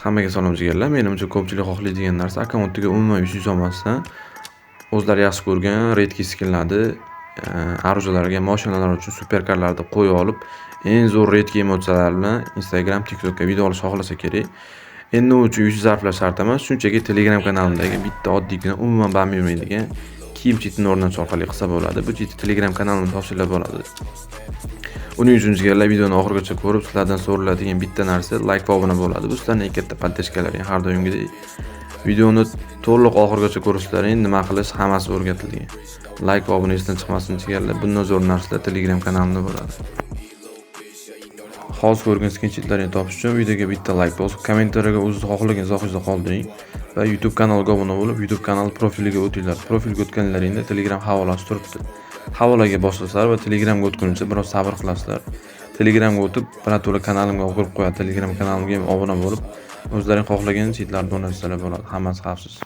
Hammaga salom jigarlar. Menimcha ko'pchilik xohlaydigan narsa akkauntga umuman yuz olmasdan o'zlari yaxshi ko'rgan redki skinlarni aruzalarga, mashinalar uchun superkarlarni qo'yib olib, eng zo'r redki emotsiyalar bilan Instagram, TikTokka video olish xohlasa kerak. Endi u uchun yuz zarflash shart emas, shunchaki Telegram kanalimdagi bitta oddiygina umuman bam yurmaydigan kiyim chetini o'rnatish orqali qilsa bo'ladi. Bu chetni Telegram kanalimda topshirib bo'ladi. Uning uchun jigarlar videoni oxirigacha ko'rib, sizlardan so'raladigan bitta narsa like va obuna bo'ladi. Bu sizlarning eng katta podpishkalaring har doimgidek. Videoni to'liq oxirigacha ko'rishlaring, nima qilish hammasi o'rgatilgan. Like va obuna esdan chiqmasin jigarlar. Bundan zo'r narsalar Telegram kanalimda bo'ladi. Hozir ko'rgan skinshotlarini topish uchun videoga bitta like bosib, kommentariyaga o'zingiz xohlagan izohingizni qoldiring va YouTube kanaliga obuna bo'lib, YouTube kanal profiliga o'tinglar. Profilga o'tganlaringda Telegram havolasi turibdi. Havolaga boslasizlar va Telegramga o'tguncha biroz sabr qilasizlar. Telegramga o'tib, birato'la kanalimga qo'yib qo'yadi. Telegram kanalimga ham obuna bo'lib, o'zlaring xohlagan chitlarni o'rnatsalar bo'ladi. Hammasi xavfsiz.